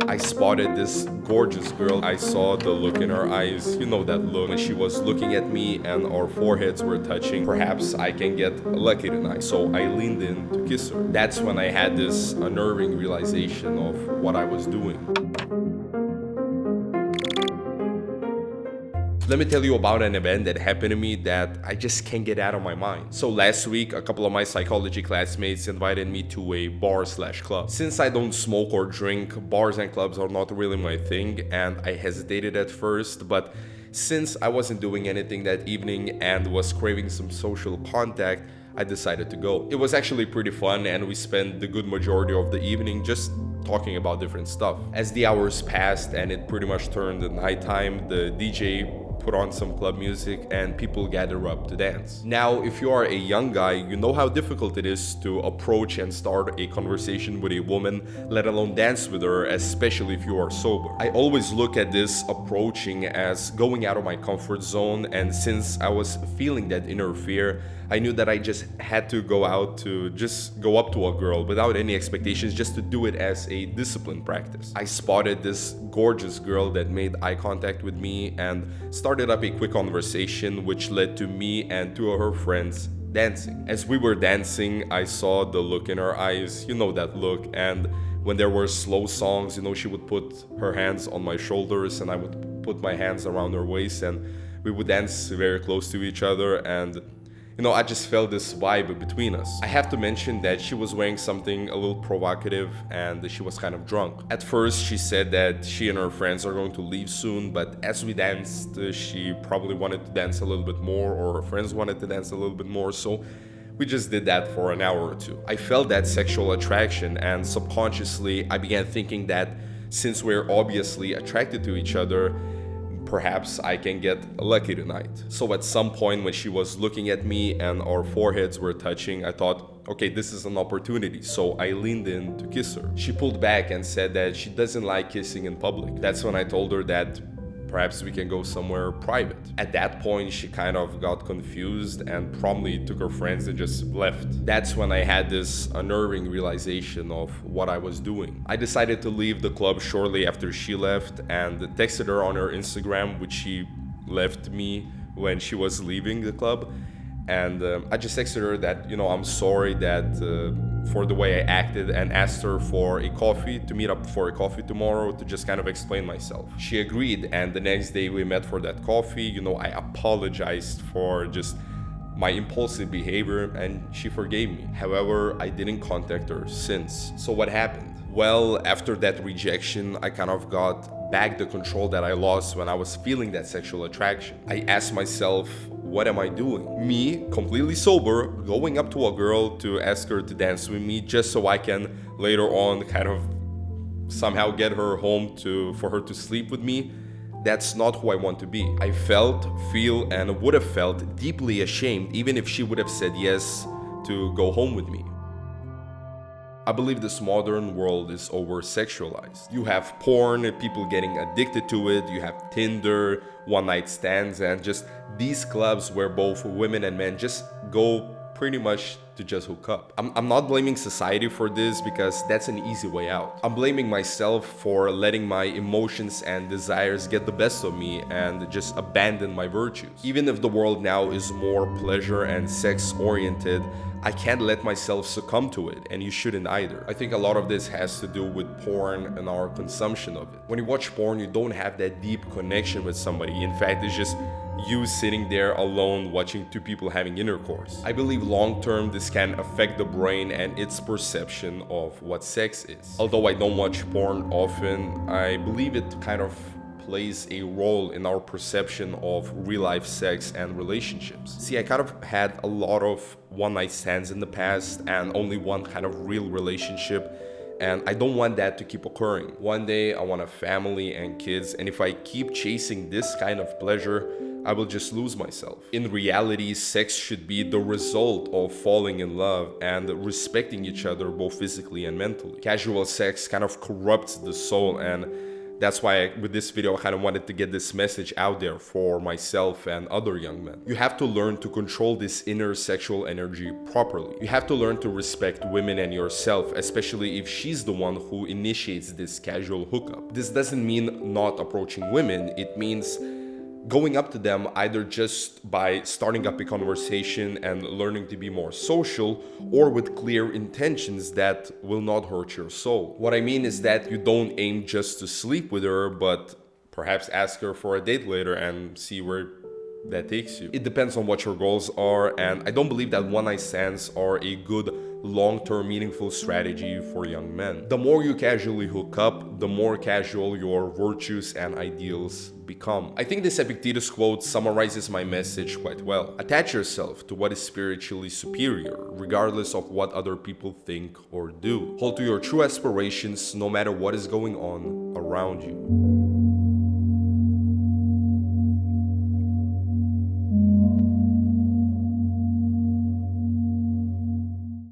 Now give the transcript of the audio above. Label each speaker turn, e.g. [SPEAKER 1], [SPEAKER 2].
[SPEAKER 1] I spotted this gorgeous girl. I saw the look in her eyes. You know that look when she was looking at me and our foreheads were touching. Perhaps I can get lucky tonight. So I leaned in to kiss her. That's when I had this unnerving realization of what I was doing. Let me tell you about an event that happened to me that I just can't get out of my mind. So last week, a couple of my psychology classmates invited me to a bar/club. Since I don't smoke or drink, bars and clubs are not really my thing, and I hesitated at first, but since I wasn't doing anything that evening and was craving some social contact, I decided to go. It was actually pretty fun, and we spent the good majority of the evening just talking about different stuff. As the hours passed and it pretty much turned nighttime, the DJ put on some club music and people gather up to dance. Now, if you are a young guy, you know how difficult it is to approach and start a conversation with a woman, let alone dance with her, especially if you are sober. I always look at this approaching as going out of my comfort zone, and since I was feeling that inner fear, I knew that I just had to go out to just go up to a girl without any expectations, just to do it as a discipline practice. I spotted this gorgeous girl that made eye contact with me and started up a quick conversation, which led to me and two of her friends dancing. As we were dancing, I saw the look in her eyes, you know that look, and when there were slow songs, she would put her hands on my shoulders and I would put my hands around her waist and we would dance very close to each other, and I just felt this vibe between us. I have to mention that she was wearing something a little provocative and she was kind of drunk. At first, she said that she and her friends are going to leave soon, but as we danced, she probably wanted to dance a little bit more, or her friends wanted to dance a little bit more, so we just did that for an hour or two. I felt that sexual attraction, and subconsciously, I began thinking that since we're obviously attracted to each other, perhaps I can get lucky tonight. So at some point when she was looking at me and our foreheads were touching, I thought, okay, this is an opportunity. So I leaned in to kiss her. She pulled back and said that she doesn't like kissing in public. That's when I told her that perhaps we can go somewhere private. At that point, she kind of got confused and promptly took her friends and just left. That's when I had this unnerving realization of what I was doing. I decided to leave the club shortly after she left and texted her on her Instagram, which she left me when she was leaving the club. And I just texted her that, I'm sorry that for the way I acted, and asked her for a coffee, to meet up for a coffee tomorrow to just kind of explain myself. She agreed, and the next day we met for that coffee. I apologized for just my impulsive behavior and she forgave me. However, I didn't contact her since. So what happened? Well, after that rejection, I kind of got back the control that I lost when I was feeling that sexual attraction. I asked myself, what am I doing? Me, completely sober, going up to a girl to ask her to dance with me just so I can later on kind of somehow get her home for her to sleep with me. That's not who I want to be. I felt, feel, and would have felt deeply ashamed even if she would have said yes to go home with me. I believe this modern world is over-sexualized. You have porn, people getting addicted to it, you have Tinder, one-night stands, and just these clubs where both women and men just go pretty much to just hook up. I'm not blaming society for this because that's an easy way out. I'm blaming myself for letting my emotions and desires get the best of me and just abandon my virtues. Even if the world now is more pleasure and sex oriented, I can't let myself succumb to it, and you shouldn't either. I think a lot of this has to do with porn and our consumption of it. When you watch porn, you don't have that deep connection with somebody. In fact, it's just you sitting there alone watching two people having intercourse. I believe long term this can affect the brain and its perception of what sex is. Although I don't watch porn often, I believe it kind of plays a role in our perception of real life sex and relationships. See, I kind of had a lot of one night stands in the past and only one kind of real relationship, and I don't want that to keep occurring. One day I want a family and kids, and if I keep chasing this kind of pleasure, I will just lose myself. In reality, sex should be the result of falling in love and respecting each other both physically and mentally. Casual sex kind of corrupts the soul, and That's why with this video, I kind of wanted to get this message out there for myself and other young men. You have to learn to control this inner sexual energy properly. You have to learn to respect women and yourself, especially if she's the one who initiates this casual hookup. This doesn't mean not approaching women. It means going up to them either just by starting up a conversation and learning to be more social, or with clear intentions that will not hurt your soul. What I mean is that you don't aim just to sleep with her, but perhaps ask her for a date later and see where that takes you. It depends on what your goals are, and I don't believe that one-night stands are a good long-term meaningful strategy for young men. The more you casually hook up, the more casual your virtues and ideals become. I think this Epictetus quote summarizes my message quite well. Attach yourself to what is spiritually superior, regardless of what other people think or do. Hold to your true aspirations no matter what is going on around you.